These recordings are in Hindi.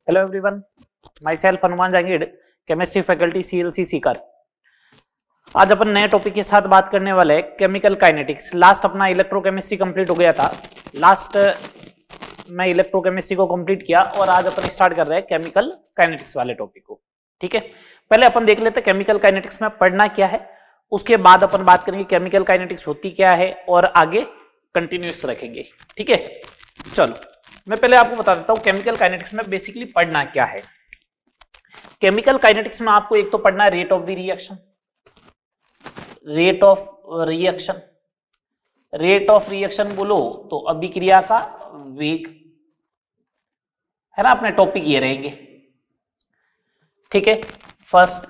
Hello everyone, my self Hanuman Jangid, chemistry faculty CLC Sikar. आज अपन नए टॉपिक के साथ बात करने वाले हैं केमिकल काइनेटिक्स। लास्ट अपना इलेक्ट्रोकेमिस्ट्री कंप्लीट हो गया था। लास्ट मैं इलेक्ट्रोकेमिस्ट्री को कंप्लीट किया और आज अपन स्टार्ट कर रहे हैं केमिकल काइनेटिक्स वाले टॉपिक को। ठीक है, पहले अपन देख लेते हैं केमिकल काइनेटिक्स में पढ़ना क्या है, उसके बाद अपन बात करेंगे केमिकल काइनेटिक्स होती क्या है और आगे कंटिन्यूस रखेंगे। ठीक है, चलो मैं पहले आपको बता देता हूं केमिकल काइनेटिक्स में बेसिकली पढ़ना क्या है। केमिकल काइनेटिक्स में आपको एक तो पढ़ना है rate of the reaction, rate of reaction. Rate of reaction बोलो तो अभिक्रिया का वेग है ना, अपने टॉपिक ये रहेंगे। ठीक है, फर्स्ट।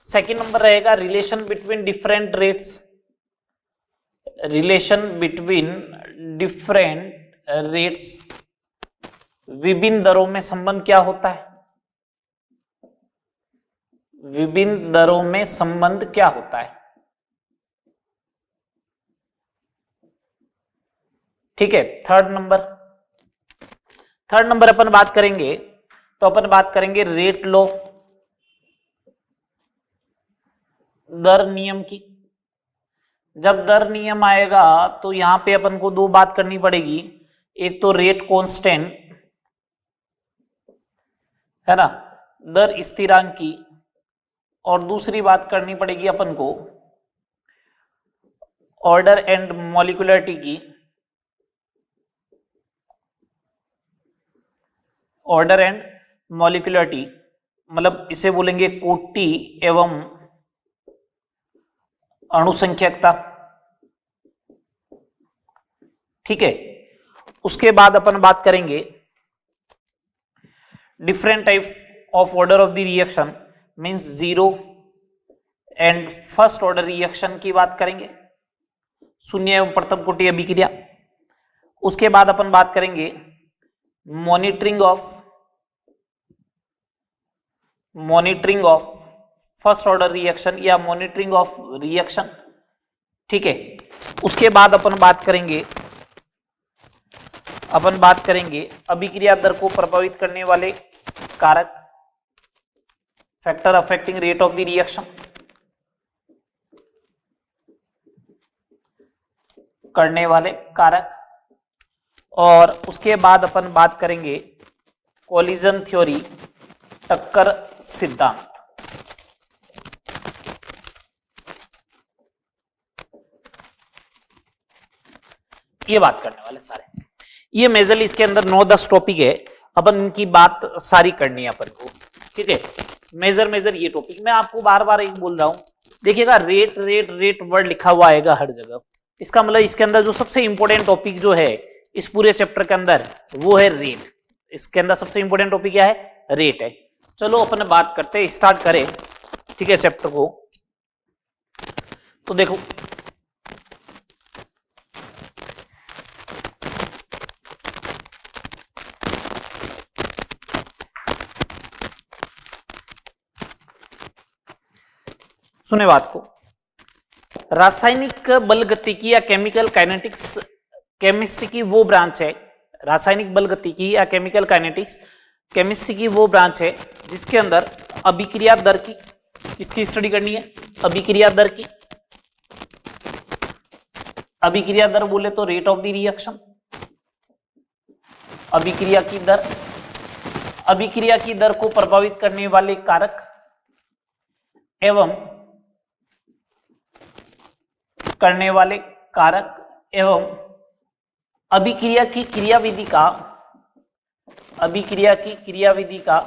सेकंड नंबर रहेगा relation between different rates, relation between different rates, विभिन्न दरों में संबंध क्या होता है, विभिन्न दरों में संबंध क्या होता है। ठीक है, थर्ड नंबर अपन बात करेंगे तो अपन बात करेंगे रेट लॉ, दर नियम की। जब दर नियम आएगा तो यहां पे अपन को दो बात करनी पड़ेगी, एक तो रेट कांस्टेंट है ना, दर स्थिरांक की, और दूसरी बात करनी पड़ेगी अपन को ऑर्डर एंड मॉलिक्यूलरिटी की। ऑर्डर एंड मॉलिक्यूलरिटी मतलब इसे बोलेंगे कोटि एवं अणुसंख्यकता। ठीक है, उसके बाद अपन बात करेंगे different type of order of the reaction, means zero and first order reaction की बात करेंगे, शून्य एवं प्रथम कोटि अभिक्रिया। उसके बाद अपन बात करेंगे monitoring of first order reaction या मॉनिटरिंग ऑफ रिएक्शन। ठीक है, उसके बाद अपन बात करेंगे अभिक्रिया दर को प्रभावित करने वाले कारक, factor affecting rate of the reaction, करने वाले कारक। और उसके बाद अपन बात करेंगे कोलिजन थ्योरी, टक्कर सिद्धांत। ये बात करने वाले सारे, ये मेजरली इसके अंदर 9-10 टॉपिक है, अपन इनकी बात सारी करनी है अपन को। ठीक है, मेजर ये टॉपिक मैं आपको बार बार एक बोल रहा हूं, देखिएगा रेट रेट रेट वर्ड लिखा हुआ आएगा हर जगह। इसका मतलब इसके अंदर जो सबसे इंपॉर्टेंट टॉपिक जो है इस पूरे चैप्टर के अंदर वो है रेट। इसके अंदर सबसे इंपॉर्टेंट टॉपिक क्या है, रेट है। चलो अपन बात करते हैं, स्टार्ट करें। ठीक है, चैप्टर को तो देखो सुने बात को, रासायनिक बल गतिकी या केमिकल काइनेटिक्स केमिस्ट्री की वो ब्रांच है, रासायनिक बल गतिकी या केमिकल काइनेटिक्स केमिस्ट्री की वो ब्रांच है जिसके अंदर अभिक्रिया दर की किसकी स्टडी करनी है, अभिक्रिया दर की। अभिक्रिया दर बोले तो रेट ऑफ द रिएक्शन, अभिक्रिया की दर को प्रभावित करने वाले कारक एवं करने वाले कारक एवं अभिक्रिया की क्रियाविधि का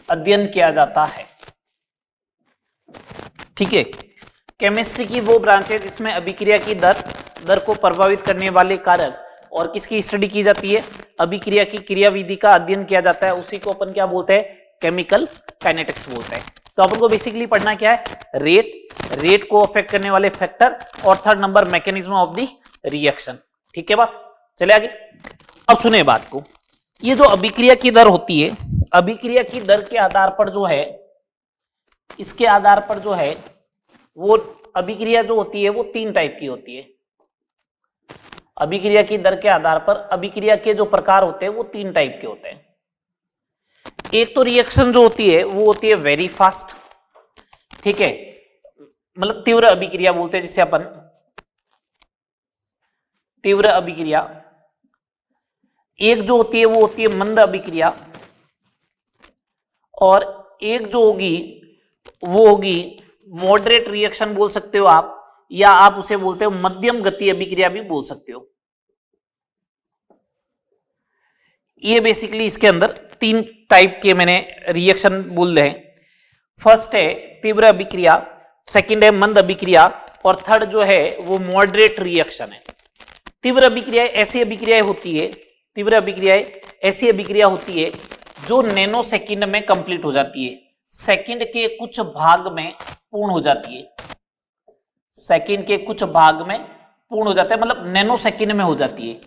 अध्ययन किया जाता है। ठीक है, केमिस्ट्री की वो ब्रांच है जिसमें अभिक्रिया की दर को प्रभावित करने वाले कारक और किसकी स्टडी की जाती है, अभिक्रिया की क्रियाविधि का अध्ययन किया जाता है। उसी को अपन क्या बोलते हैं, केमिकल काइनेटिक्स बोलते हैं। तो अपन को बेसिकली पढ़ना क्या है, रेट को अफेक्ट करने वाले फैक्टर, और third number mechanism of the reaction. ठीक है, बात चले आगे। अब सुने बात को, ये जो अभिक्रिया की दर होती है, अभिक्रिया की दर के आधार पर जो है, इसके आधार पर जो है वो अभिक्रिया जो होती है वो 3 टाइप की होती है। अभिक्रिया की दर के आधार पर अभिक्रिया के जो प्रकार होते हैं वो 3 टाइप के होते हैं। एक तो रिएक्शन जो होती है वो होती है वेरी फास्ट, ठीक है, मतलब तीव्र अभिक्रिया बोलते हैं जिसे अपन, तीव्र अभिक्रिया। एक जो होती है वो होती है मंद अभिक्रिया, और एक जो होगी वो होगी मॉडरेट रिएक्शन बोल सकते हो आप, या आप उसे बोलते हो मध्यम गति अभिक्रिया भी बोल सकते हो। ये बेसिकली इसके अंदर तीन टाइप के मैंने रिएक्शन बोल रहे हैं। फर्स्ट है तीव्र अभिक्रिया, सेकंड है मंद अभिक्रिया, और थर्ड जो है वो मॉडरेट रिएक्शन है। तीव्र अभिक्रिया ऐसी अभिक्रिया होती है, तीव्र अभिक्रिया ऐसी अभिक्रिया होती है जो नैनो सेकंड में कंप्लीट हो जाती है, सेकंड के कुछ भाग में पूर्ण हो जाती है, सेकंड के कुछ भाग में पूर्ण हो जाता है, मतलब नैनो सेकंड में हो जाती है,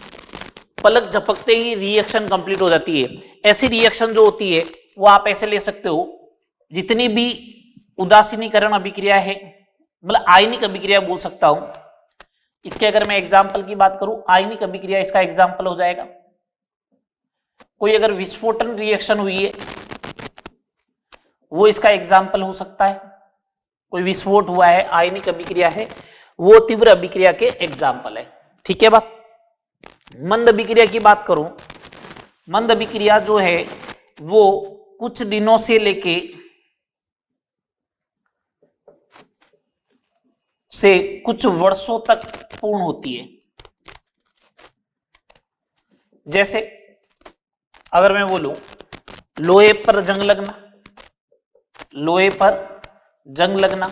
पलक झपकते ही रिएक्शन कंप्लीट हो जाती है। ऐसी रिएक्शन जो होती है वो आप ऐसे ले सकते हो, जितनी भी उदासीनीकरण अभिक्रिया है, मतलब आयनिक अभिक्रिया बोल सकता हूं, इसके अगर मैं एग्जाम्पल की बात करूं, आयनिक अभिक्रिया इसका एग्जाम्पल हो जाएगा। कोई अगर विस्फोटन रिएक्शन हुई है वो इसका एग्जाम्पल हो सकता है, कोई विस्फोट हुआ है, आयनिक अभिक्रिया है, वो तीव्र अभिक्रिया के एग्जाम्पल है, ठीक है बात। मंद अभिक्रिया की बात करूं, मंद अभिक्रिया जो है वो कुछ दिनों से लेके कुछ वर्षों तक पूर्ण होती है। जैसे अगर मैं बोलूं लोहे पर जंग लगना, लोहे पर जंग लगना,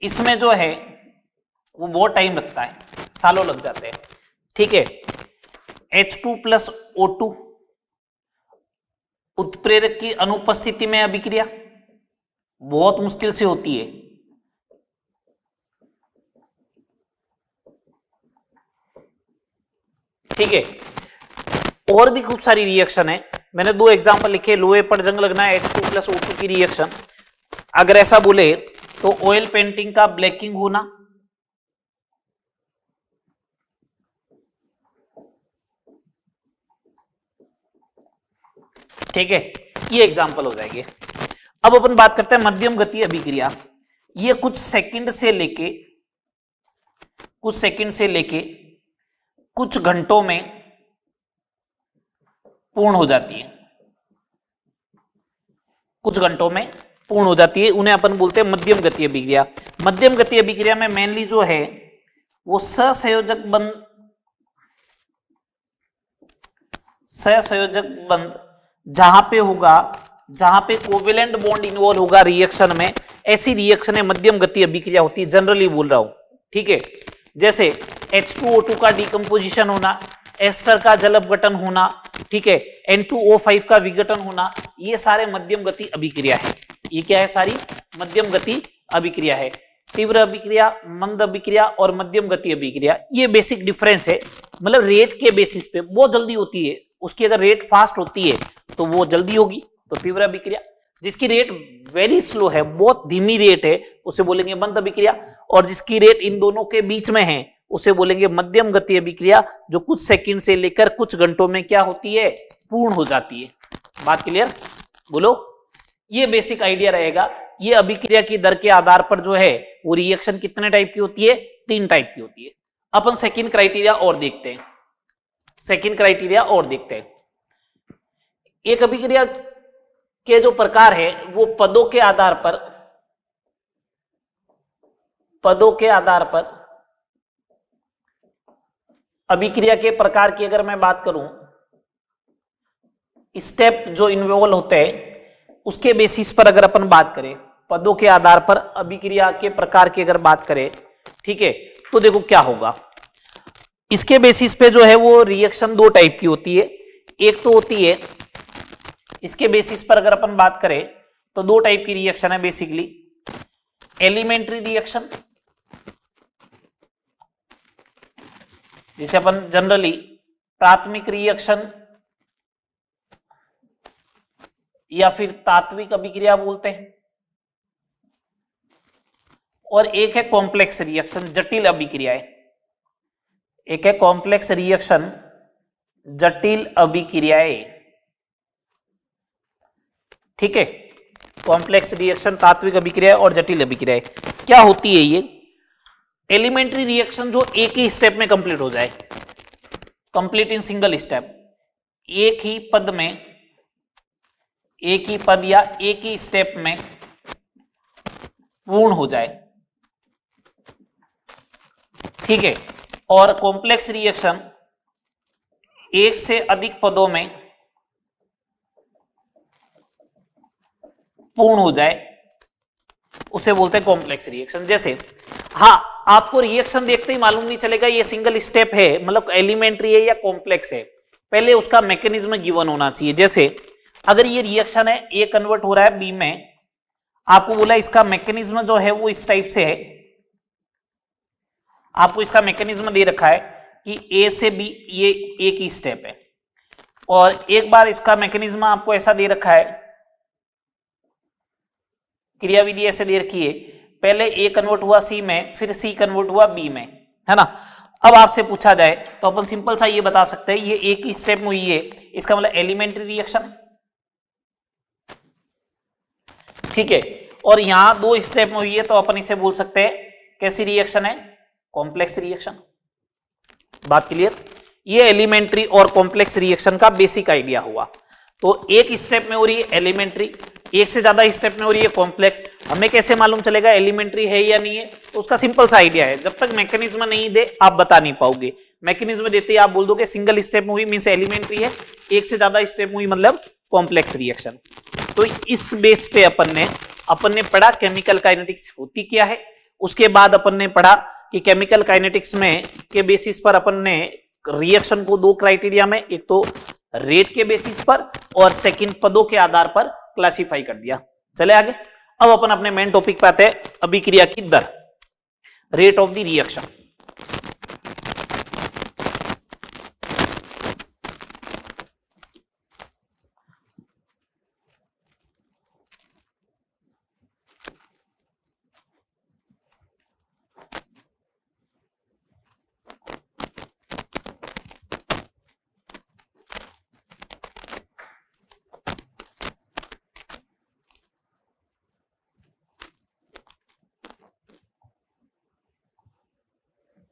इसमें जो है वो बहुत टाइम लगता है, सालों लग जाते हैं, ठीक है। H2+O2 उत्प्रेरक की अनुपस्थिति में अभिक्रिया बहुत मुश्किल से होती है, ठीक है। और भी खूब सारी रिएक्शन है, मैंने दो एग्जांपल लिखे, लोहे पर जंग लगना है, H2+O2 की रिएक्शन। अगर ऐसा बोले तो ऑयल पेंटिंग का ब्लैकिंग होना, ठीक है, ये एग्जांपल हो जाएंगे। अब अपन बात करते हैं मध्यम गति अभिक्रिया। ये कुछ सेकंड से लेके कुछ घंटों में पूर्ण हो जाती है, कुछ घंटों में पूर्ण हो जाती है, उन्हें अपन बोलते हैं मध्यम गति अभिक्रिया। मध्यम गति अभिक्रिया में मेनली जो है वो सहसंयोजक बंध जहां पे होगा, जहां पे कोवेलेंट बॉन्ड इन्वॉल्व होगा रिएक्शन में, ऐसी रिएक्शन है मध्यम गति अभिक्रिया होती है, जनरली बोल रहा हूं, ठीक है। जैसे H2O2 का डिकम्पोजिशन होना, एस्टर का जल अपघटन होना, ठीक है, N2O5 का विघटन होना, ये सारे मध्यम गति अभिक्रिया है। ये क्या है? सारी मध्यम गति अभिक्रिया है। तीव्र अभिक्रिया, मंद अभिक्रिया और मध्यम गति अभिक्रिया, ये बेसिक डिफरेंस है। मतलब रेट के बेसिस पे बहुत जल्दी होती है, उसकी अगर रेट फास्ट होती है तो वो जल्दी होगी, तो तीव्र अभिक्रिया। जिसकी रेट वेरी स्लो है, बहुत धीमी रेट है, उसे बोलेंगे मंद अभिक्रिया। और जिसकी रेट इन दोनों के बीच में है उसे बोलेंगे मध्यम गति अभिक्रिया, जो कुछ सेकंड से लेकर कुछ घंटों में क्या होती है? पूर्ण हो जाती है। बात क्लियर? बोलो। ये बेसिक आइडिया रहेगा। ये अभिक्रिया की दर के आधार पर जो है वो रिएक्शन कितने टाइप की होती है? 3 टाइप की होती है। अपन सेकंड क्राइटेरिया और देखते हैं। सेकंड क्राइटेरिया और देखते हैं। एक अभिक्रिया के जो प्रकार है वो पदों के आधार पर अभिक्रिया के प्रकार की अगर मैं बात करूं, स्टेप जो इन्वॉल्व होते हैं उसके बेसिस पर अगर अपन बात करें, पदों के आधार पर अभिक्रिया के प्रकार की अगर बात करें, ठीक है, तो देखो क्या होगा। इसके बेसिस पे जो है वो रिएक्शन 2 टाइप की होती है। एक तो होती है, इसके बेसिस पर अगर अपन बात करें तो 2 टाइप की रिएक्शन है बेसिकली। एलिमेंट्री रिएक्शन, जिसे अपन जनरली प्राथमिक रिएक्शन या फिर तात्विक अभिक्रिया बोलते हैं। और एक है कॉम्प्लेक्स रिएक्शन, जटिल अभिक्रियाएं। एक है कॉम्प्लेक्स रिएक्शन, जटिल अभिक्रियाएं। ठीक है, कॉम्प्लेक्स रिएक्शन, तात्विक अभिक्रिया और जटिल अभिक्रिया। क्या होती है ये? एलिमेंट्री रिएक्शन जो एक ही स्टेप में कंप्लीट हो जाए, कंप्लीट इन सिंगल स्टेप, एक ही पद में, एक ही पद या एक ही स्टेप में पूर्ण हो जाए, ठीक है। और कॉम्प्लेक्स रिएक्शन एक से अधिक पदों में पूर्ण हो जाए, उसे बोलते हैं कॉम्प्लेक्स रिएक्शन। जैसे हाँ, आपको रिएक्शन देखते ही मालूम नहीं चलेगा ये सिंगल स्टेप है, मतलब एलिमेंट्री है या कॉम्प्लेक्स है, पहले उसका मैकेनिज्म गिवन होना चाहिए। जैसे अगर ये रिएक्शन है, ए कन्वर्ट हो रहा है बी में, आपको बोला इसका मैकेनिज्म जो है वो इस टाइप से है, आपको इसका मैकेनिज्म दे रखा है कि ए से बी ये एक ही स्टेप है, और एक बार इसका मैकेनिज्म आपको ऐसा दे रखा है, क्रियाविधि ऐसे दे रखी है, पहले ए कन्वर्ट हुआ सी में, फिर सी कन्वर्ट हुआ बी में, है ना। अब आपसे पूछा जाए तो अपन सिंपल सा ये बता सकते हैं ये एक ही स्टेप में हुई है, इसका मतलब एलिमेंट्री रिएक्शन है, ठीक है। और यहां दो स्टेप में हुई है तो अपन इसे बोल सकते हैं कैसी रिएक्शन है? Complex reaction. बात क्लियर? ये एलिमेंट्री और कॉम्प्लेक्स रिएक्शन का बेसिक आइडिया हुआ। तो एक स्टेप में हो रही है एलिमेंट्री, एक से ज्यादा स्टेप में हो रही है कॉम्प्लेक्स। हमें कैसे मालूम चलेगा एलिमेंट्री है या नहीं है? तो उसका सिंपल सा आइडिया है, जब तक मैकेनिज्म नहीं दे आप बता नहीं पाओगे। मैकेनिज्म देते ही आप बोल दोगे सिंगल स्टेप में हुई मींस एलिमेंट्री है, एक से ज्यादा स्टेप में हुई मतलब कॉम्प्लेक्स रिएक्शन। तो इस बेस पे अपन ने पढ़ा केमिकल काइनेटिक्स होती क्या है। उसके बाद अपन ने पढ़ा कि केमिकल काइनेटिक्स में के बेसिस पर अपन ने रिएक्शन को दो क्राइटेरिया में, एक तो रेट के बेसिस पर और सेकंड पदों के आधार पर क्लासिफाई कर दिया। चले आगे, अब अपन अपने मेन टॉपिक पे आते हैं, अभिक्रिया की दर, रेट ऑफ द रिएक्शन।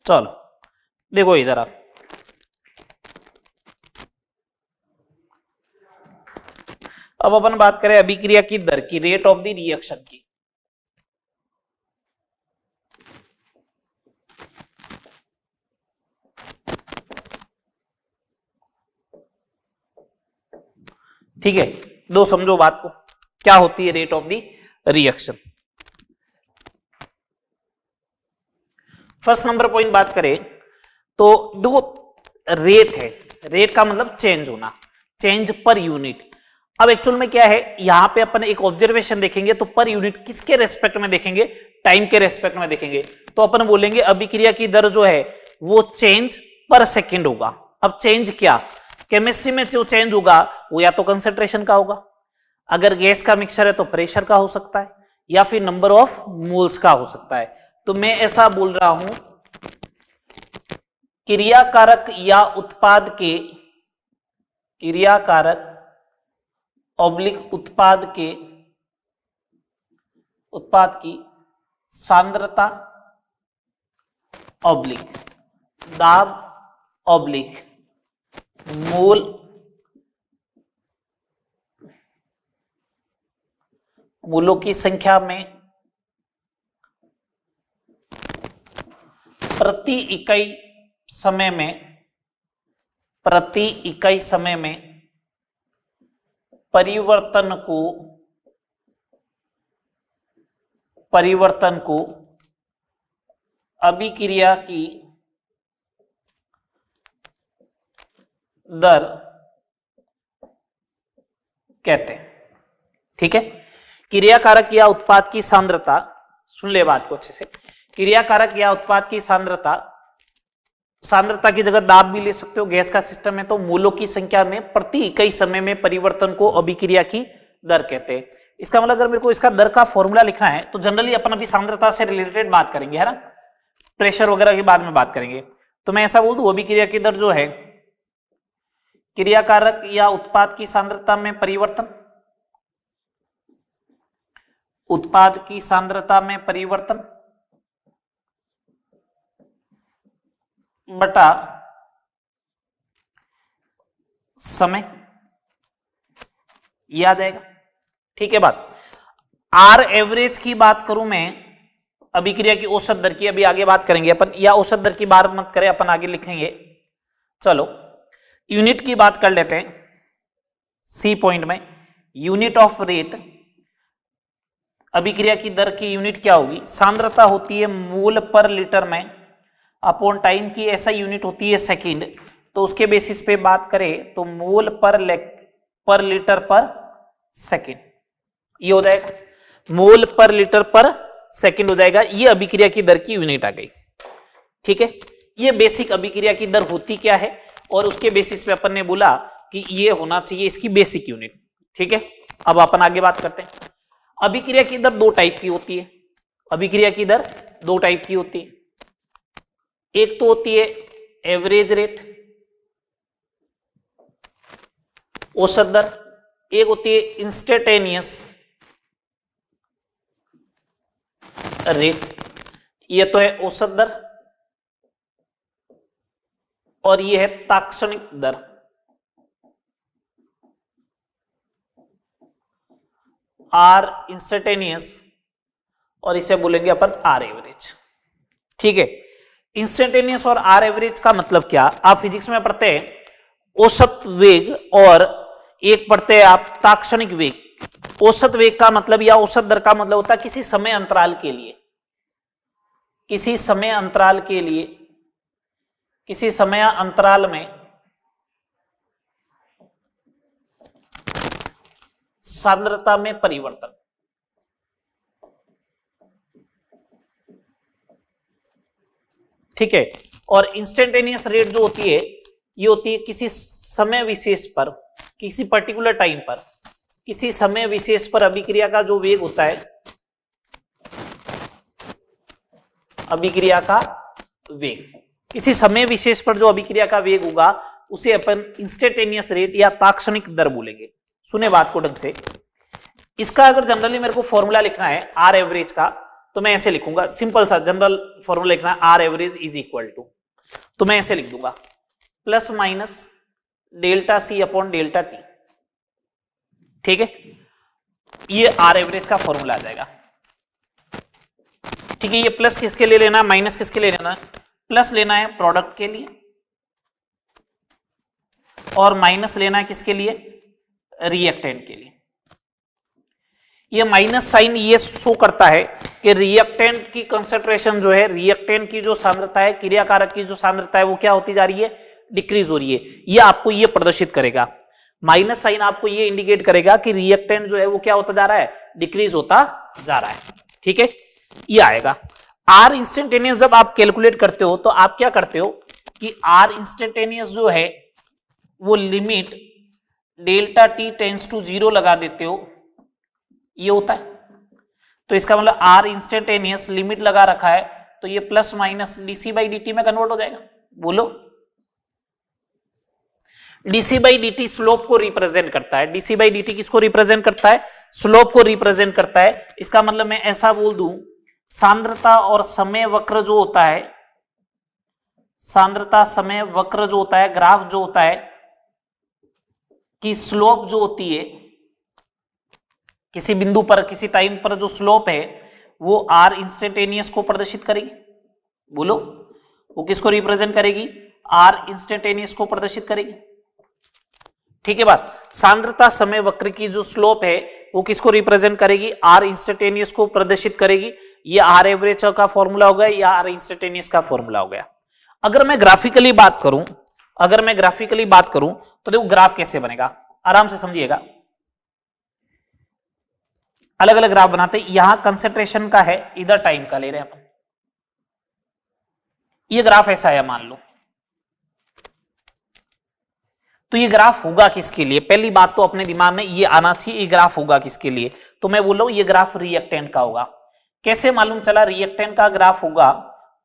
चलो देखो इधर आप, अब अपन बात करें अभिक्रिया की दर की, रेट ऑफ द रिएक्शन की। ठीक है, दो समझो बात को, क्या होती है rate of the reaction. First number point बात करें तो दो रेट है, रेट का मतलब चेंज होना, चेंज पर यूनिट। अब एक्चुअल में क्या है, यहां पे अपन एक ऑब्जर्वेशन देखेंगे तो पर यूनिट किसके रेस्पेक्ट में देखेंगे? टाइम के रेस्पेक्ट में देखेंगे। तो अपन बोलेंगे अभिक्रिया की दर जो है वो चेंज पर सेकेंड होगा। अब चेंज क्या, केमिस्ट्री में जो चेंज होगा वो या तो कंसेंट्रेशन का होगा, अगर गैस का मिक्सचर है तो प्रेशर का हो सकता है, या फिर नंबर ऑफ मोल्स का हो सकता है। तो मैं ऐसा बोल रहा हूं क्रियाकारक या उत्पाद के, क्रियाकारक ऑब्लिक उत्पाद के, उत्पाद की सांद्रता ऑब्लिक दाब ऑब्लिक मोल मोलों की संख्या में प्रति इकाई समय में, प्रति इकाई समय में परिवर्तन को अभिक्रिया की दर कहते हैं। ठीक है, क्रियाकारक या उत्पाद की सांद्रता, सुन ले बात को अच्छे से, क्रियाकारक या उत्पाद की सांद्रता, सांद्रता की जगह दाब भी ले सकते हो, गैस का सिस्टम है तो मोलों की संख्या में प्रति इकाई समय में परिवर्तन को अभिक्रिया की दर कहते हैं। इसका मतलब अगर मेरे को इसका दर का फॉर्मूला लिखना है तो जनरली अपन अभी सांद्रता से रिलेटेड बात करेंगे, है ना, प्रेशर वगैरह की बाद में बात करेंगे। तो मैं ऐसा बोल दूं अभिक्रिया की दर जो है क्रियाकारक या उत्पाद की सांद्रता में परिवर्तन, उत्पाद की सांद्रता में परिवर्तन बटा समय, ये आ जाएगा। ठीक है बात। आर एवरेज की बात करूं मैं, अभिक्रिया की औसत दर की अभी आगे बात करेंगे अपन, या औसत दर की बात मत करें, अपन आगे लिखेंगे। चलो यूनिट की बात कर लेते हैं। सी पॉइंट में यूनिट ऑफ रेट, अभिक्रिया की दर की यूनिट क्या होगी? सांद्रता होती है मोल पर लीटर में, अपॉन टाइम की ऐसा यूनिट होती है सेकंड, तो उसके बेसिस पे बात करें तो मोल पर लीटर पर सेकंड, ये हो जाएगा मोल पर लीटर पर सेकंड हो जाएगा। ये अभिक्रिया की दर की यूनिट आ गई। ठीक है, ये बेसिक अभिक्रिया की दर होती क्या है, और उसके बेसिस पे अपन ने बोला कि ये होना चाहिए इसकी बेसिक यूनिट। ठीक है, अब अपन आगे बात करते हैं। अभिक्रिया की दर दो टाइप की होती है। अभिक्रिया की दर दो टाइप की होती है। एक तो होती है एवरेज रेट, औसत दर, एक होती है इंस्टेंटेनियस रेट, ये तो है औसत दर, और ये है तात्क्षणिक दर। आर इंस्टेंटेनियस और इसे बोलेंगे अपन आर एवरेज। ठीक है, इंस्टेंटेनियस और आर एवरेज का मतलब क्या? आप फिजिक्स में पढ़ते हैं औसत वेग, और एक पढ़ते हैं आप तात्क्षणिक वेग। औसत वेग का मतलब या औसत दर का मतलब होता है किसी समय अंतराल के लिए, किसी समय अंतराल के लिए, किसी समय अंतराल में सांद्रता में परिवर्तन। ठीक है, और इंस्टेंटेनियस रेट जो होती है, ये होती है किसी समय विशेष पर, किसी पर्टिकुलर टाइम पर, किसी समय विशेष पर अभिक्रिया का जो वेग होता है, अभिक्रिया का वेग, किसी समय विशेष पर जो अभिक्रिया का वेग होगा उसे अपन इंस्टेंटेनियस रेट या तात्क्षणिक दर बोलेंगे। सुने बात को ढंग से। इसका अगर जनरली मेरे को फॉर्मूला लिखना है आर एवरेज का, तो मैं ऐसे लिखूंगा, सिंपल सा जनरल फॉर्मूला लिखना है, R average is equal to, तो मैं ऐसे लिख दूंगा plus minus delta C upon delta T. ठीक है, ये आर एवरेज का फॉर्मूला आ जाएगा। ठीक है, ये प्लस किसके लिए लेना है, माइनस किसके लिए लेना है? प्लस लेना है प्रोडक्ट के लिए, और माइनस लेना है किसके लिए? रिएक्टेंट के लिए। ये माइनस साइन ये शो करता है कि रिएक्टेंट की कंसंट्रेशन जो है, रिएक्टेंट की जो सांद्रता है, क्रियाकारक की जो सांद्रता है, वो क्या होती जा रही है? डिक्रीज हो रही है। ये आपको ये प्रदर्शित करेगा, माइनस साइन आपको ये इंडिकेट करेगा कि रिएक्टेंट जो है वो क्या होता जा रहा है? डिक्रीज होता जा रहा है। ठीक है, ये आएगा। आर इंस्टेंटेनियस जब आप कैलकुलेट करते हो तो आप क्या करते हो कि आर इंस्टेंटेनियस जो है वो limit delta T tends to 0 लगा देते हो, ये होता है। तो इसका मतलब आर इंस्टेंटेनियस लिमिट लगा रखा है, तो ये plus minus DC by D T में कन्वर्ट हो जाएगा। बोलो, DC by D T slope को रिप्रेजेंट करता है। डीसी बाई डी टी किसको रिप्रेजेंट करता है? स्लोप को रिप्रेजेंट करता है। इसका मतलब मैं ऐसा बोल दूं, सांद्रता और समय वक्र जो होता है, सांद्रता समय वक्र जो होता है, ग्राफ जो होता है, कि स्लोप जो होती है किसी बिंदु पर, किसी टाइम पर जो स्लोप है वो आर इंस्टेंटेनियस को प्रदर्शित करेगी। बोलो, वो किसको रिप्रेजेंट करेगी? आर इंस्टेंटेनियस को प्रदर्शित करेगी। ठीक है बात। सांद्रता समय वक्र की जो स्लोप है वो किसको रिप्रेजेंट करेगी? आर इंस्टेंटेनियस को प्रदर्शित करेगी। ये आर एवरेज का फॉर्मूला हो गया या आर इंस्टेंटेनियस का फॉर्मूला हो गया। अगर मैं ग्राफिकली बात करूं, तो देखो ग्राफ कैसे बनेगा, आराम से समझिएगा। अलग अलग ग्राफ बनाते हैं। यहां कंसेंट्रेशन का है, इधर टाइम का ले रहे हैं अपन। ये ग्राफ ऐसा है मान लो, तो ये ग्राफ होगा किसके लिए? पहली बात तो अपने दिमाग में ये आना चाहिए, ये ग्राफ होगा किसके लिए? तो मैं बोल रहा हूं ये ग्राफ रिएक्टेंट का होगा। कैसे मालूम चला रिएक्टेंट का ग्राफ होगा?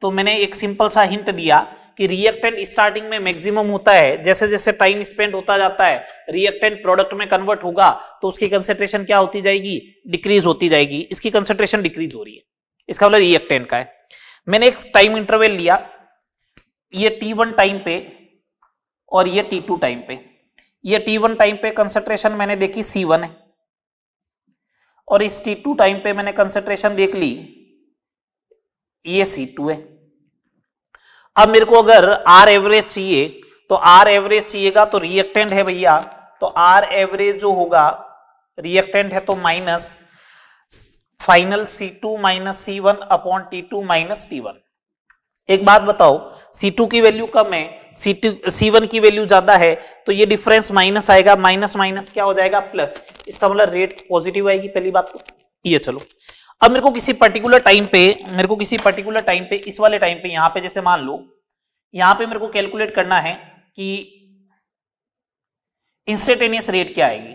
तो मैंने एक सिंपल सा हिंट दिया कि कि रिएक्टेंट स्टार्टिंग में मैक्सिमम होता है, जैसे जैसे टाइम स्पेंड होता जाता है रिएक्टेंट प्रोडक्ट में कन्वर्ट होगा तो उसकी कंसेंट्रेशन क्या होती जाएगी, डिक्रीज होती जाएगी। इसकी कंसेंट्रेशन डिक्रीज हो रही है, इसका मतलब रिएक्टेंट का है। मैंने एक टाइम इंटरवल लिया, ये T1 टाइम पे और ये T2 टाइम पे। ये T1 टाइम पे कंसेंट्रेशन मैंने देखी C1 है और इस T2 टाइम पे मैंने कंसेंट्रेशन देख ली ये C2 है। अब मेरे को अगर R एवरेज चाहिए तो R एवरेज चाहिएगा तो रिएक्टेंट है भैया, तो R एवरेज जो होगा रिएक्टेंट है तो minus final C2 minus C1 upon T2 minus T1। एक बात बताओ, C2 की वैल्यू कम है, C1 की वैल्यू ज्यादा है, तो ये डिफरेंस माइनस आएगा, माइनस माइनस क्या हो जाएगा प्लस, इसका मतलब रेट पॉजिटिव आएगी पहली बात तो ये। चलो अब मेरे को किसी पर्टिकुलर टाइम पे इस वाले टाइम पे यहां पे जैसे मान लो यहां पे मेरे को कैलकुलेट करना है कि इंस्टेंटेनियस रेट क्या आएगी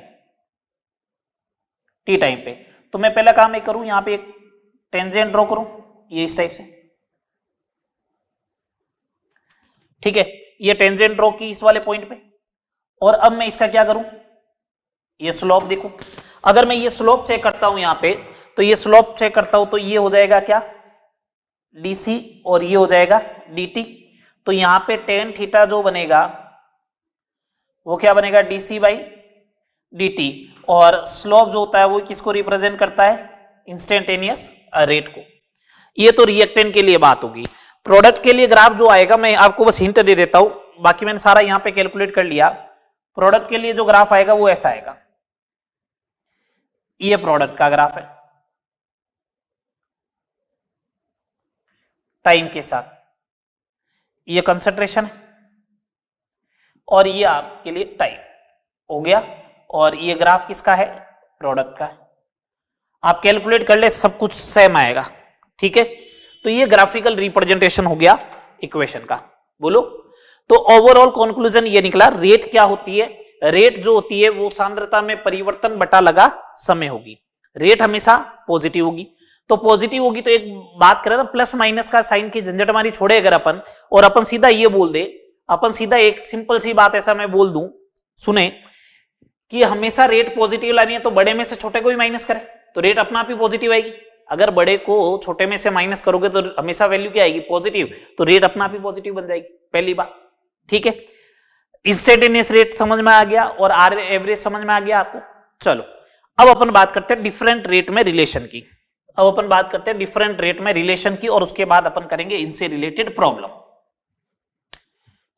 टी टाइम पे। तो मैं पहला काम एक करूं, यहां पे एक टेंजेंट ड्रॉ करूं ये इस टाइप से, ठीक है, ये टेंजेंट ड्रॉ की इस वाले पॉइंट पे। और अब मैं इसका क्या करूं, ये स्लोप देखो, अगर मैं ये स्लोप चेक करता हूं यहां पे, तो ये स्लोप चेक करता हूं तो ये हो जाएगा क्या dc और ये हो जाएगा dt। तो यहां पे टेन थीटा जो बनेगा वो क्या बनेगा dc बाई dt, और स्लोप जो होता है वो किसको रिप्रेजेंट करता है, इंस्टेंटेनियस रेट को। ये तो रिएक्टेंट के लिए बात होगी। प्रोडक्ट के लिए ग्राफ जो आएगा मैं आपको बस हिंट दे देता हूं, बाकी मैंने सारा यहां पे कैलकुलेट कर लिया। प्रोडक्ट के लिए जो ग्राफ आएगा वो ऐसा आएगा, ये प्रोडक्ट का ग्राफ है टाइम के साथ, ये कंसंट्रेशन है और ये आपके लिए टाइम हो गया, और ये ग्राफ किसका है, प्रोडक्ट का है। आप कैलकुलेट कर ले सब कुछ सेम आएगा, ठीक है। तो ये ग्राफिकल रिप्रेजेंटेशन हो गया इक्वेशन का। बोलो, तो ओवरऑल कंक्लूजन ये निकला, रेट क्या होती है, रेट जो होती है वो सांद्रता में परिवर्तन बटा लगा समय होगी। रेट हमेशा पॉजिटिव होगी, तो पॉजिटिव होगी तो एक बात करें ना, प्लस माइनस का साइन की झंझट हमारी छोड़े अगर अपन, और अपन सीधा ये बोल दे, अपन सीधा एक सिंपल सी बात ऐसा मैं बोल दूं, सुने कि हमेशा रेट पॉजिटिव लानी है तो बड़े में से छोटे को भी माइनस करें तो रेट अपना आप ही पॉजिटिव आएगी। अगर बड़े को छोटे में से माइनस करोगे तो हमेशा वैल्यू क्या आएगी, पॉजिटिव, तो रेट अपना आप ही पॉजिटिव बन जाएगी, पहली बात, ठीक है। इंस्टेंटेनियस रेट समझ में आ गया और आर एवरेज समझ में आ गया आपको। चलो अब अपन बात करते हैं डिफरेंट रेट में रिलेशन की, अब अपन बात करते हैं डिफरेंट रेट में रिलेशन की, और उसके बाद अपन करेंगे इनसे रिलेटेड प्रॉब्लम।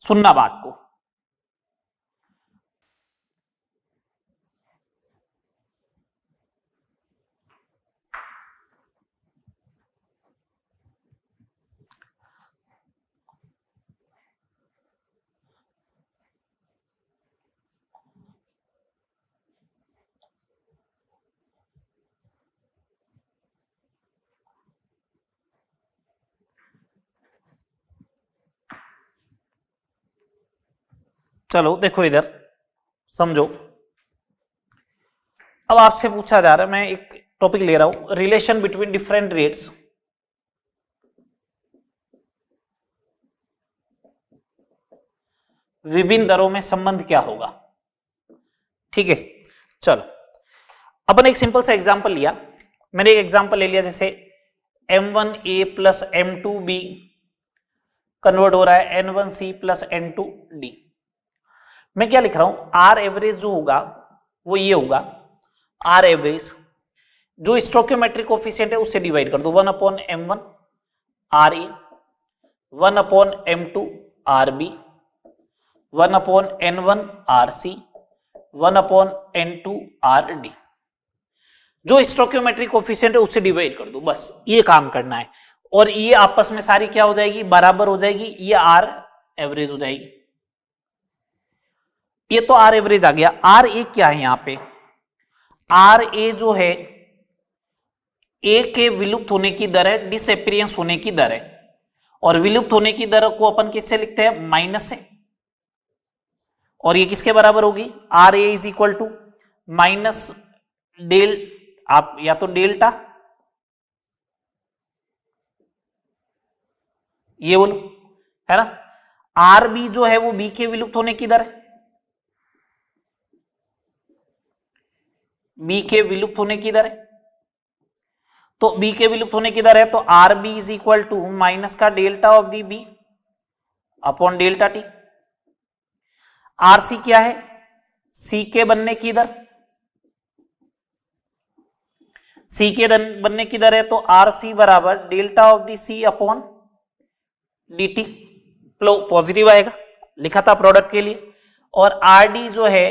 सुनना बात को, चलो देखो इधर समझो। अब आपसे पूछा जा रहा है, मैं एक टॉपिक ले रहा हूं, रिलेशन बिटवीन डिफरेंट रेट्स, विभिन्न दरों में संबंध क्या होगा, ठीक है। चलो अपन एक सिंपल सा एग्जांपल लिया, मैंने एक एग्जांपल ले लिया, जैसे m1a प्लस m2b कन्वर्ट हो रहा है n1c प्लस n2d। मैं क्या लिख रहा हूं, आर एवरेज जो होगा वो ये होगा, आर एवरेज जो स्टोइकियोमेट्रिक कोफिशिएंट है उससे डिवाइड कर दो, 1/m1 R A, 1/m2 R B, 1/n1 R C, 1/n2 R D. जो स्टोइकियोमेट्रिक कोफिशिएंट है उससे डिवाइड कर दो, बस ये काम करना है, और ये आपस में सारी क्या हो जाएगी, बराबर हो जाएगी, ये आर एवरेज हो जाएगी। ये तो आर एवरेज आ गया। आर ए क्या है यहां पे, आर ए जो है ए के विलुप्त होने की दर है, डिसअपीयरेंस होने की दर है, और विलुप्त होने की दर को अपन किससे लिखते हैं, माइनस से, और ये किसके बराबर होगी, R A is equal to minus del, आप या तो डेल्टा, ये बोलो, है ना। आर बी जो है वो बी के विलुप्त होने की दर है, बी के विलुप्त होने की दर है। तो बी के विलुप्त होने की दर है तो R B is equal to minus का delta of the B upon delta T. R C क्या है, सी के बनने की दर, सी के बनने की दर है तो आर सी बराबर delta of the C upon D T, positive आएगा, लिखा था प्रोडक्ट के लिए। और आर डी जो है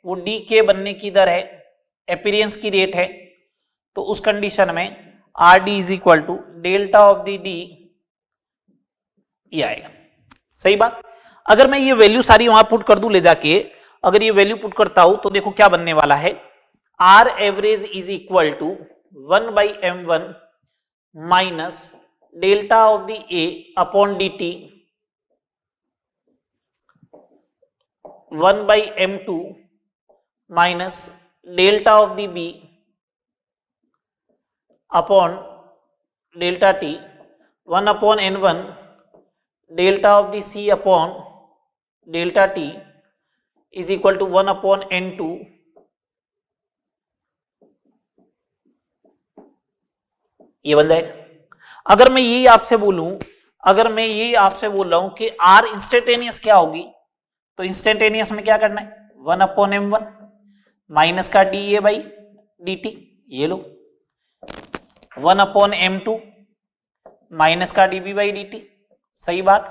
वो डी के बनने की दर है, अपीयरेंस की रेट है, तो उस कंडीशन में R D is equal to delta of the D, ये आएगा। सही बात। अगर मैं ये वैल्यू सारी वहां पुट कर दूं ले जाके, अगर ये वैल्यू पुट करता हूं तो देखो क्या बनने वाला है, R average is equal to 1/m1 minus delta of the A upon D T 1/m2 minus delta of the B upon delta T 1/n1 delta of the C upon delta T is equal to 1/n2 ये बन जाएगा। अगर मैं यही आपसे बोलूं, अगर मैं यही आपसे बोल रहा हूं कि आर इंस्टेंटेनियस क्या होगी, तो इंस्टेंटेनियस में क्या करना है, 1/m1 माइनस का D A by D T, ये लो 1/m2 माइनस का D B by D T, सही बात,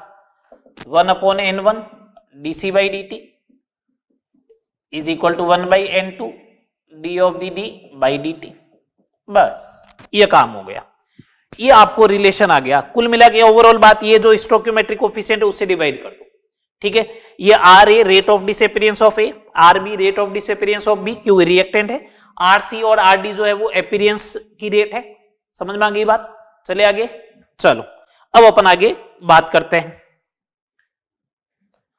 1/n1 D C by D T is equal to 1/n2 D of the D by D T. बस ये काम हो गया, ये आपको रिलेशन आ गया। कुल मिला के ओवरऑल बात ये, जो स्टोइकियोमेट्रिक कोफिशिएंट है उससे डिवाइड कर दो, ठीक है। ये R A rate of disappearance of A, R B rate of disappearance of B, क्यों रिएक्टेंट है, आर सी और आर डी जो है वो अपीयरेंस की रेट है। समझ में आ गई बात। चले आगे, चलो अब अपन आगे बात करते हैं।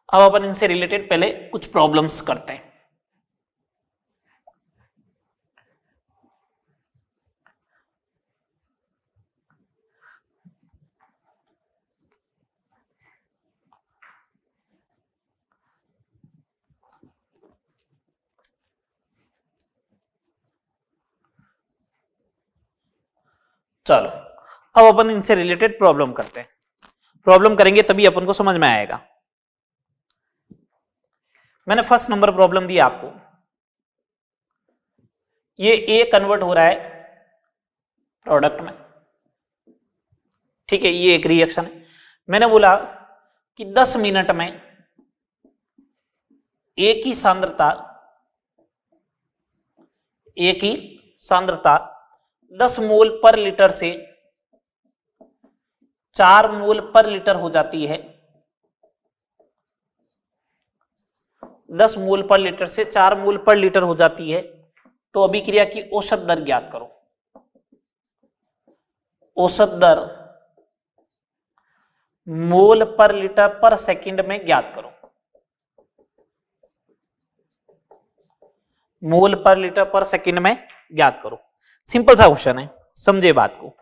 अब अपन इनसे रिलेटेड पहले कुछ प्रॉब्लम्स करते हैं। चलो अब अपन इनसे रिलेटेड प्रॉब्लम करते हैं। प्रॉब्लम करेंगे तभी अपन को समझ में आएगा। मैंने फर्स्ट नंबर प्रॉब्लम दी आपको, ये ए कन्वर्ट हो रहा है प्रोडक्ट में, ठीक है, ये एक रिएक्शन है। मैंने बोला कि 10 मिनट में ए की सांद्रता 10 मोल पर लीटर से 4 मोल पर लीटर हो जाती है, 10 मोल पर लीटर से 4 मोल पर लीटर हो जाती है। तो अभिक्रिया की औसत दर ज्ञात करो। औसत दर मोल पर लीटर पर सेकंड में ज्ञात करो। मोल पर लीटर पर सेकंड में ज्ञात करो। सिंपल सा क्वेश्चन है, समझे बात को।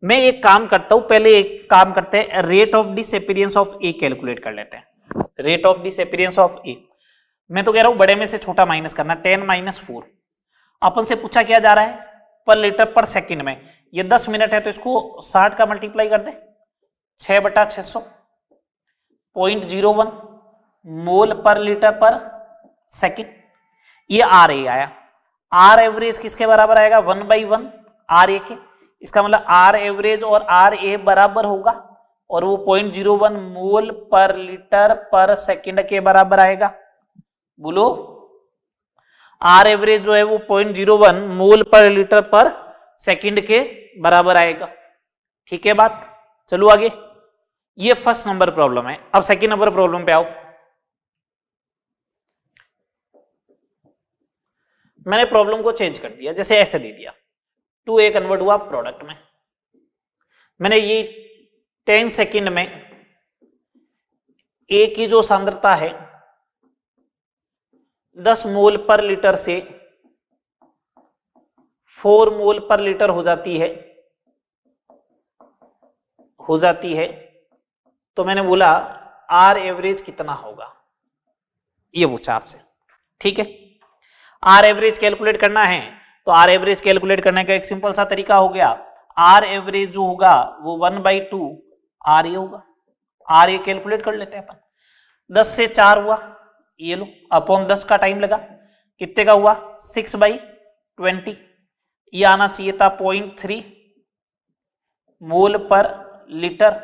मैं एक काम करता हूं, पहले एक काम करते हैं, rate of disappearance of A calculate कर लेते हैं। रेट ऑफ डिसअपीयरेंस ऑफ ए, मैं तो कह रहा हूं बड़े में से छोटा माइनस करना, 10 - 4। अपन से पूछा क्या जा रहा है, पर लीटर पर सेकंड में। ये 10 मिनट है तो इसको 60 का मल्टीप्लाई कर दे, 6/600 0.01 मोल पर लीटर पर सेकंड। ये आर ए आया। आर एवरेज किसके बराबर आएगा, 1/1 आर ए के। इसका मतलब आर एवरेज और आर ए बराबर होगा और वो 0.01 मोल पर लीटर पर सेकंड के बराबर आएगा। बोलो, आर एवरेज जो है वो 0.01 मोल पर लीटर पर सेकंड के बराबर आएगा। ठीक है बात। चलो आगे, ये फर्स्ट नंबर प्रॉब्लम है। अब सेकंड नंबर प्रॉब्लम पे आओ। मैंने प्रॉब्लम को चेंज कर दिया, जैसे ऐसे दे दिया, 2a कन्वर्ट हुआ प्रोडक्ट में। मैंने ये 10 सेकंड में a की जो सांद्रता है 10 मोल पर लीटर से 4 मोल पर लीटर हो जाती है। तो मैंने बोला आर एवरेज कितना होगा, ये पूछा आपसे। ठीक है, आर एवरेज कैलकुलेट करना है तो आर एवरेज कैलकुलेट करने का एक सिंपल सा तरीका हो गया, आर एवरेज जो होगा वो 1/2 आर ए होगा। आर ए कैलकुलेट कर लेते हैं अपन। 10 से 4 हुआ, ये लो, अपॉन 10 का टाइम लगा, कितने का हुआ 6/20। ये आना चाहिए था 0.3 मोल पर लीटर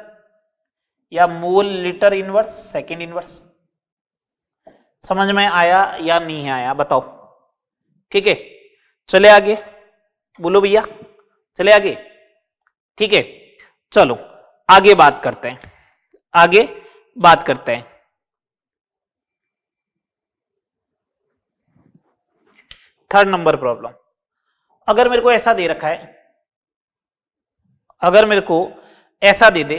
या mole litre inverse second inverse. समझ में आया या नहीं आया बताओ। ठीक है, चले आगे, बोलो भैया, चले आगे। ठीक है, चलो आगे बात करते हैं, आगे बात करते हैं। थर्ड नंबर प्रॉब्लम, अगर मेरे को ऐसा दे रखा है, अगर मेरे को ऐसा दे दे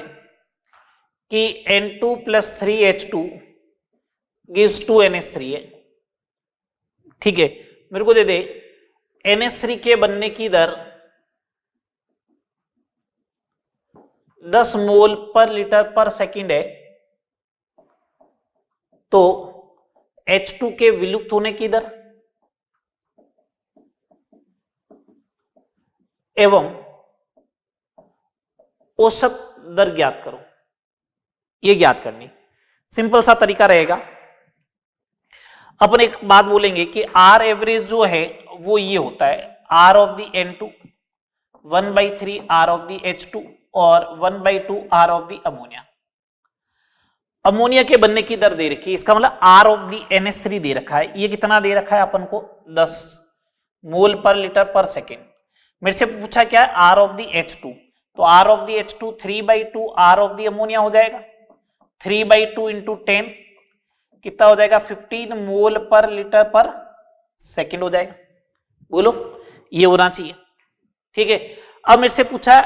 कि N2 + 3H2 gives 2NH3 है। ठीक है, मेरे को दे दे NH3 के बनने की दर 10 मोल पर लीटर पर सेकंड है, तो H2 के विलुप्त होने की दर एवं औसत दर ज्ञात करो। ये ज्ञात करनी सिंपल सा तरीका रहेगा। अपन एक बात बोलेंगे कि आर एवरेज जो है वो ये होता है R of the N2 1/3 R of the H2 और 1/2 R of the ammonia. Ammonia के बनने की दर दे रखी है, इसका मतलब आर ऑफ द NH3 दे रखा है। ये कितना दे रखा है अपन को 10 मोल पर लीटर पर सेकेंड। मेरे से पूछा क्या है आर ऑफ द H2, तो R of the H2 3/2 R of the ammonia हो जाएगा। 3/2 इंटू 10 कितना हो जाएगा 15 मोल पर लीटर पर सेकेंड हो जाएगा। बोलो, ये होना चाहिए। ठीक है, अब मेरे से पूछा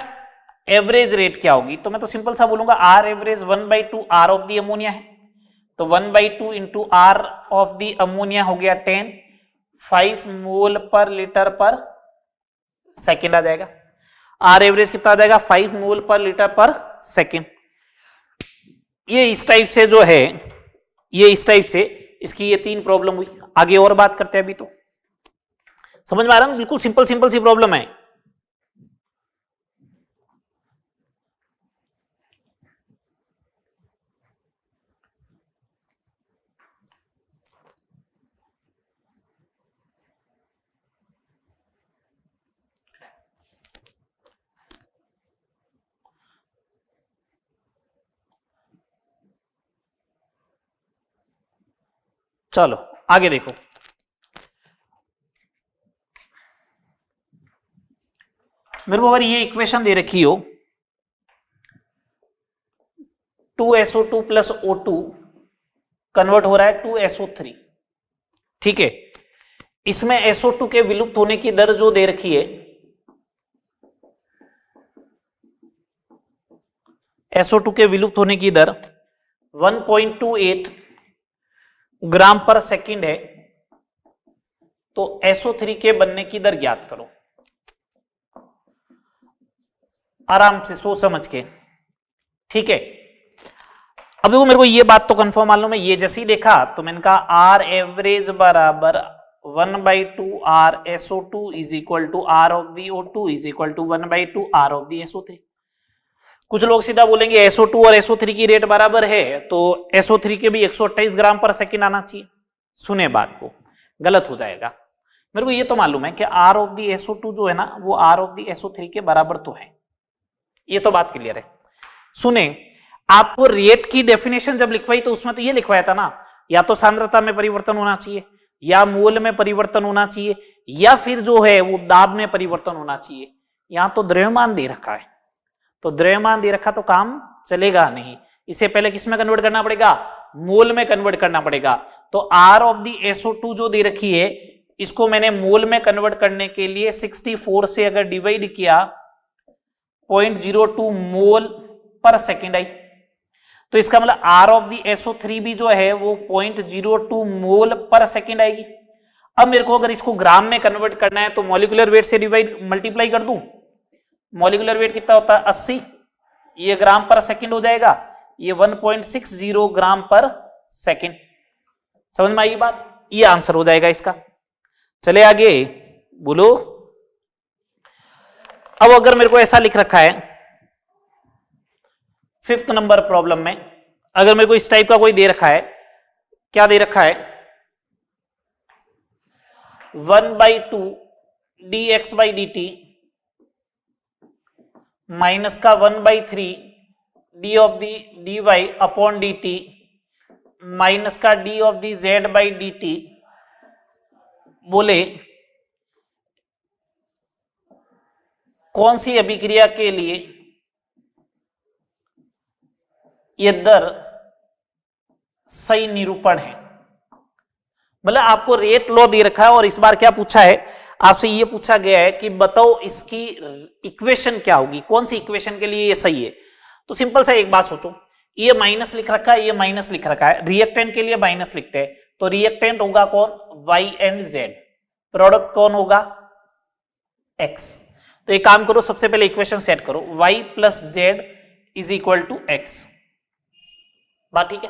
एवरेज रेट क्या होगी, तो मैं तो सिंपल सा बोलूंगा R average 1/2 R of the ammonia है, तो 1/2 into R of the ammonia हो गया 10, 5 मोल पर लीटर पर सेकेंड आ जाएगा। आर एवरेज कितना आ जाएगा 5 मोल पर लीटर पर सेकेंड। ये इस टाइप से जो है, ये इस टाइप से इसकी ये 3 प्रॉब्लम हुई। आगे और बात करते हैं। अभी तो समझ में आ रहा है ना, बिल्कुल सिंपल सिंपल सी प्रॉब्लम है। चलो आगे देखो, मेरे को अगर ये इक्वेशन दे रखी हो 2SO2 प्लस O2 कन्वर्ट हो रहा है 2SO3, ठीक है, इसमें SO2 के विलुप्त होने की दर जो दे रखी है, SO2 के विलुप्त होने की दर 1.28 ग्राम पर सेकंड है, तो SO3 के बनने की दर ज्ञात करो। आराम से सोच समझ के, ठीक है। अभी वो मेरे को ये बात तो कंफर्म मालूम है, ये जैसे ही देखा तो मैंने कहा आर एवरेज बराबर 1/2 R SO2 is equal to R of the O2 is equal to 1/2 R of the SO3। कुछ लोग सीधा बोलेंगे SO2 और SO3 की रेट बराबर है तो SO3 के भी 128 ग्राम पर सेकंड आना चाहिए। सुने बात को, गलत हो जाएगा। मेरे को ये तो मालूम है कि आर ऑफ दी SO2 जो है ना वो आर ऑफ दी SO3 के बराबर तो है, ये तो बात क्लियर है। सुने, आपको रेट की डेफिनेशन जब लिखवाई तो उसमें तो ये लिखवाया था ना, या तो सांद्रता में परिवर्तन होना चाहिए, या मोल में परिवर्तन होना चाहिए, या फिर जो है वो दाब में परिवर्तन होना चाहिए। यहां तो द्रव्यमान दे रखा है, तो द्रव्यमान दे रखा तो काम चलेगा नहीं। इसे पहले किस में कन्वर्ट करना पड़ेगा, मोल में कन्वर्ट करना पड़ेगा। तो आर ऑफ दी SO2 जो दे रखी है, इसको मैंने मोल में कन्वर्ट करने के लिए 64 से अगर डिवाइड किया 0.02 मोल पर सेकेंड आई, तो इसका मतलब आर ऑफ दी SO3 भी जो है वो 0.02 मोल पर सेकेंड आएगी। अब मेरे को अगर इसको ग्राम में कन्वर्ट करना है तो मॉलिक्यूलर वेट से मल्टीप्लाई कर दूं। मॉलिक्यूलर वेट कितना होता है 80, ये ग्राम पर सेकेंड हो जाएगा, ये 1.60 ग्राम पर सेकेंड। समझ में आई बात? ये आंसर हो जाएगा इसका। चले आगे, बोलो। अब अगर मेरे को ऐसा लिख रखा है 5th नंबर प्रॉब्लम में, अगर मेरे को इस टाइप का कोई दे रखा है, क्या दे रखा है, 1/2 dx by dt माइनस का 1/3 d of the dy upon dt minus का d of the z by dt, बोले कौन सी अभिक्रिया के लिए ये दर सही निरूपण है। मतलब आपको रेट लॉ दे रखा है और इस बार क्या पूछा है आपसे, ये पूछा गया है कि बताओ इसकी इक्वेशन क्या होगी, कौन सी इक्वेशन के लिए ये सही है। तो सिंपल सा एक बात सोचो, ये माइनस लिख रखा है, ये माइनस लिख रखा है, रिएक्टेंट के लिए माइनस लिखते हैं, तो रिएक्टेंट होगा कौन, y एंड z, प्रोडक्ट कौन होगा, x। तो एक काम करो, सबसे पहले इक्वेशन सेट करो, y plus z is equal to x। बात ठीक है।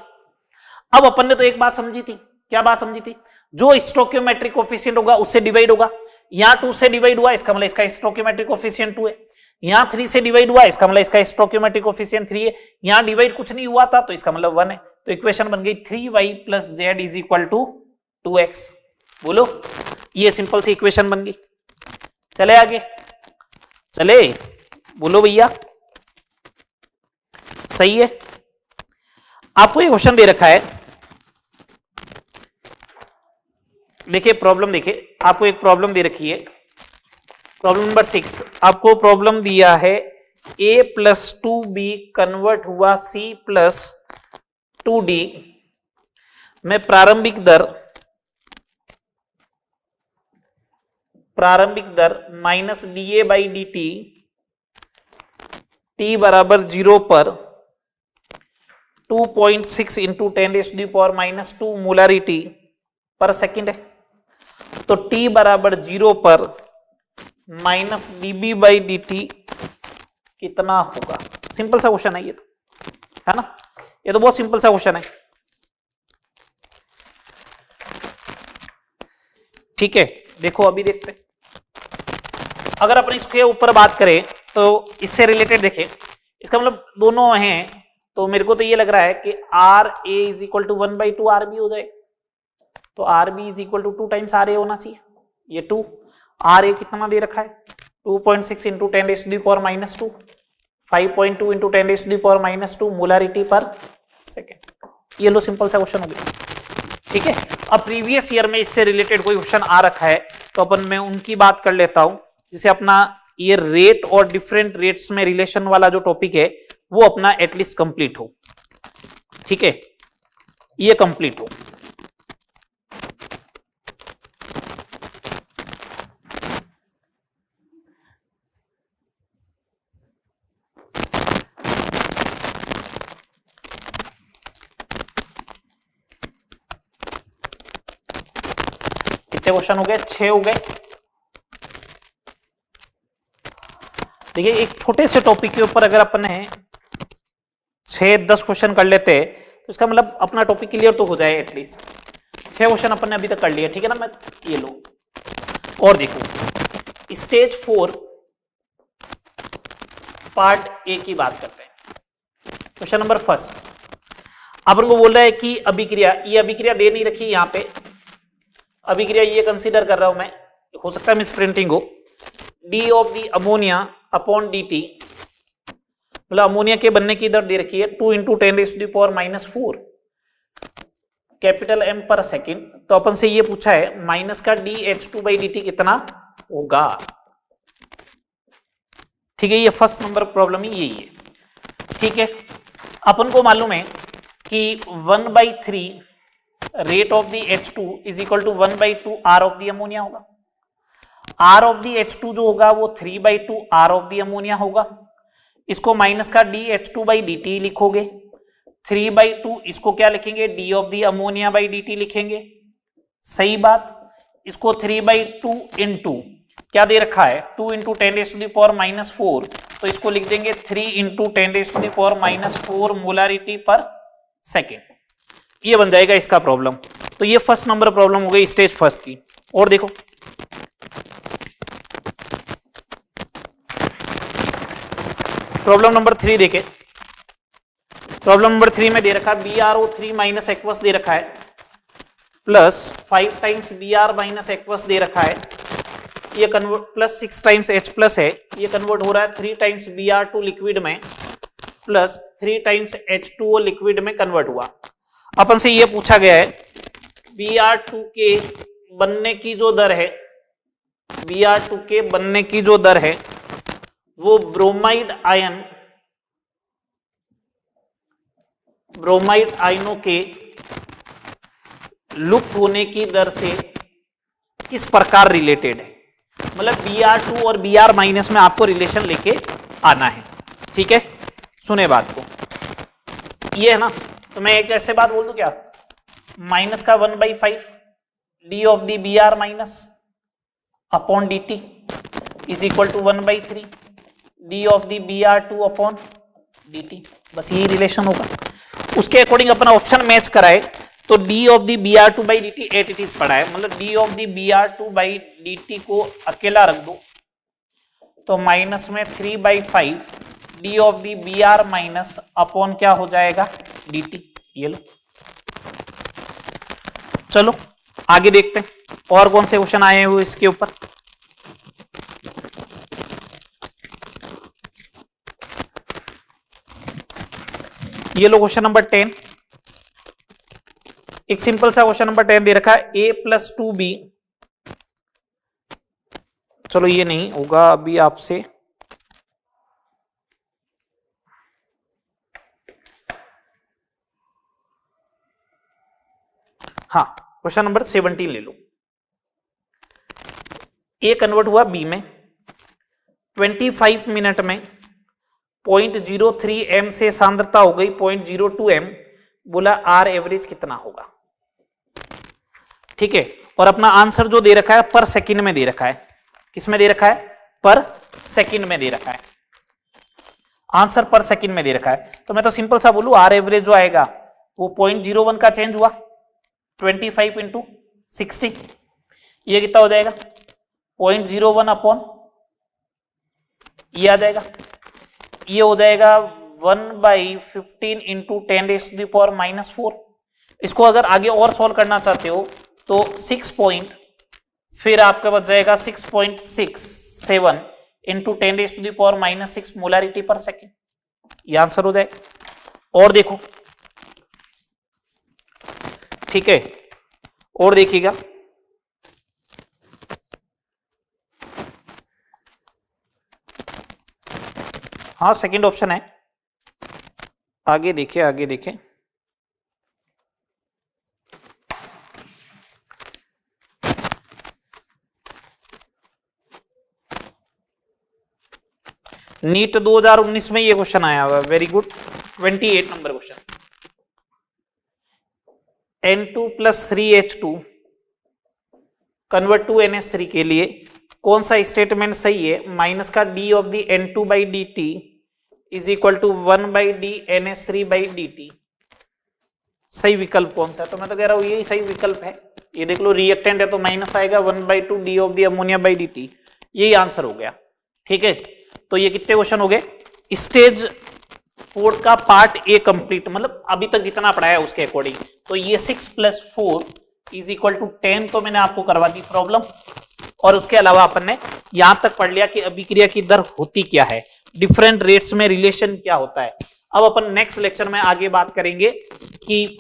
अब अपन ने तो एक बात समझी थी, क्या बात समझी थी, जो स्टोइकियोमेट्रिक कोएफिशिएंट होगा उससे डिवाइड होगा। यहां 2 से डिवाइड हुआ, इसका मतलब इसका स्टोइकियोमेट्रिक कोएफिशिएंट 2 है। यहां 3 से डिवाइड हुआ, इसका मतलब इसका स्टोइकियोमेट्रिक कोएफिशिएंट 3 है। यहां डिवाइड कुछ नहीं हुआ था तो इसका मतलब 1 है। तो इक्वेशन बन गई 3y plus z is equal to 2x। बोलो, ये सिंपल सी इक्वेशन बन गई। चले आगे, चले, बोलो भैया, सही है। आपको ये क्वेश्चन दे रखा है, देखिए प्रॉब्लम, देखिए आपको एक प्रॉब्लम दे रखी है, प्रॉब्लम नंबर 6। आपको प्रॉब्लम दिया है a प्लस 2b कन्वर्ट हुआ c प्लस 2d में प्रारंभिक दर minus D by D T बराबर 0 पर 2.6 इंटू 10⁻⁻² मोलारिटी पर सेकेंड है। तो t बराबर 0 पर माइनस dB बाई डी कितना होगा। सिंपल सा क्वेश्चन है ये तो, है ना, ये तो बहुत सिंपल सा क्वेश्चन है। ठीक है, देखो अभी देखते हैं। अगर अपन इसके ऊपर बात करें तो इससे रिलेटेड देखें, इसका मतलब दोनों हैं, तो मेरे को तो ये लग रहा है कि R A is equal to 1/2 R B हो जाएगा। तो R B is equal to 2 times R A होना चाहिए। ये 2 आर ए कितना दे रखा है, 2.6 इंटू 10⁻⁻², 5.2 इंटू 10⁻⁻² मोलारिटी पर सेकेंड। ये लो सिंपल सा क्वेश्चन हो गया। ठीक है, अब प्रीवियस ईयर में इससे रिलेटेड कोई क्वेश्चन आ रखा है तो अपन मैं उनकी बात कर लेता हूं, जिसे अपना ये रेट और डिफरेंट रेट्स में रिलेशन वाला जो टॉपिक है वो अपना एटलीस्ट कंप्लीट हो। ठीक है, ये कंप्लीट हो। कितने क्वेश्चन हो गए, 6 हो गए। देखिए एक छोटे से टॉपिक के ऊपर अगर अपन 6-10 क्वेश्चन कर लेते हैं तो इसका मतलब अपना टॉपिक क्लियर तो हो जाए। एटलीस्ट 6 क्वेश्चन अपन ने अभी तक कर लिया। ठीक है ना, मैं ये लो और देखो स्टेज 4 पार्ट ए की बात करते हैं। क्वेश्चन नंबर 1 अपन को बोल रहा है कि अभिक्रिया, ये अभिक्रिया दे नहीं रखी यहाँ पे, अभिक्रिया ये कंसीडर कर रहा हूं मैं, हो सकता है मिस प्रिंटिंग हो, D of the ammonia upon D T, मतलब अमोनिया के बनने की दर दे रखी है 2 इंटू 10⁻⁴ कैपिटल एम पर सेकेंड। तो अपन से ये पूछा है माइनस का DH2 बाई डी टी कितना होगा। ठीक है, ये फर्स्ट नंबर प्रॉब्लम ही यही है। ठीक है, अपन को मालूम है कि 1/3 rate of the H2 is equal to 1/2 R of the ammonia होगा। आर ऑफ दी H2 जो होगा वो 3/2 आर ऑफ दी अमोनिया होगा। इसको माइनस का DH2 बाई डी टी लिखोगे, 3/2 इसको क्या लिखेंगे, D of the ammonia by D T लिखेंगे। सही बात, इसको 3/2 इंटू क्या दे रखा है 2 इंटू 10⁻⁻⁴, तो इसको लिख देंगे 3 इंटू 10⁻⁻⁴ मोलारिटी पर सेकेंड। ये बन जाएगा इसका प्रॉब्लम। तो ये फर्स्ट नंबर प्रॉब्लम हो गई स्टेज फर्स्ट की। और देखो प्रॉब्लम नंबर 3 देखे। प्रॉब्लम नंबर 3 में दे रखा है BrO3 माइनस एक्वस दे रखा है plus 5 times Br minus aqueous दे रखा है, ये convert plus 6 times H plus है, ये कन्वर्ट हो रहा है 3 टाइम्स Br2 लिक्विड में प्लस 3 टाइम्स H2O लिक्विड में कन्वर्ट हुआ। अपन से ये पूछा गया है Br2 के बनने की जो दर है, Br2 के बनने की जो दर है वो ब्रोमाइड आयनों के लुप्त होने की दर से किस प्रकार रिलेटेड है। मतलब Br2 और Br माइनस में आपको रिलेशन लेके आना है। ठीक है, सुने बात को, ये है ना। तो मैं एक ऐसे बात बोल दूं क्या, माइनस का 1/5 d of the Br minus upon dt is equal to 1/3 d of the Br2 upon dt। बस यही रिलेशन होगा। उसके अकॉर्डिंग अपना ऑप्शन मैच कराए तो d of the Br2 by dt at it is पड़ा है, मतलब d of the Br2 by dt को अकेला रख दो तो माइनस में 3/5 d of the Br minus upon क्या हो जाएगा dt। ये लो, चलो आगे देखते हैं और कौन से क्वेश्चन आए हुए इसके ऊपर। ये लो क्वेश्चन नंबर 10, एक सिंपल सा क्वेश्चन नंबर 10 दे रखा है a प्लस 2b। चलो ये नहीं होगा अभी आपसे, हाँ क्वेश्चन नंबर 17 ले लो। a कन्वर्ट हुआ b में 25 मिनट में 0.03 m से सांद्रता हो गई 0.02 m, बोला R एवरेज कितना होगा। ठीक है, और अपना आंसर जो दे रखा है पर सेकंड में दे रखा है। किस में दे रखा है, पर सेकंड में दे रखा है, आंसर पर सेकंड में दे रखा है। तो मैं तो सिंपल सा बोलूं R एवरेज जो आएगा वो 0.01 का चेंज हुआ 25 इंटू 60, ये कितना हो जाएगा 0.01 अपॉन ये आ जाएगा, ये हो जाएगा 1/15 इंटू 10⁻⁻⁴। इसको अगर आगे और सॉल्व करना चाहते हो तो 6 पॉइंट, फिर आपका बच जाएगा 6.67 इंटू 10⁻⁻6 मोलारिटी पर सेकेंड, ये आंसर हो जाएगा। और देखो, ठीक है, और देखिएगा हाँ सेकंड ऑप्शन है, आगे देखिए आगे देखिए। नीट 2019 में ये क्वेश्चन आया हुआ है, very good. 28 number question, N2 plus 3H2 convert to NH3 के लिए कौन सा स्टेटमेंट सही है। माइनस का d of the N2 by D T is equal to 1/d NH3 by D T, सही विकल्प कौन सा है। तो मैं तो कह रहा हूं यही सही विकल्प है। ये देख लो, रिएक्टेंट है तो माइनस आएगा 1/2 d of the ammonia by D T, यही आंसर हो गया। ठीक है, तो ये कितने क्वेश्चन हो गए, स्टेज 4 का पार्ट ए कंप्लीट, मतलब अभी तक जितना पढ़ाया है उसके अकॉर्डिंग। तो ये 6 + 4 इज इक्वल टू 10 तो मैंने आपको करवा दी प्रॉब्लम, और उसके अलावा अपन ने यहां तक पढ़ लिया कि अभिक्रिया की दर होती क्या है, डिफरेंट रेट्स में रिलेशन क्या होता है। अब अपन नेक्स्ट लेक्चर में आगे बात करेंगे कि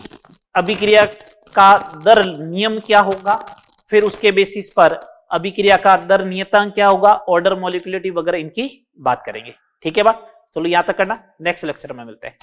अभिक्रिया का दर नियम क्या होगा, फिर उसके बेसिस पर अभिक्रिया का दर नियतांक क्या होगा, ऑर्डर मॉलिक्युलरिटी वगैरह इनकी बात करेंगे। ठीक है बात, चलो यहां तक करना, नेक्स्ट लेक्चर में मिलते हैं।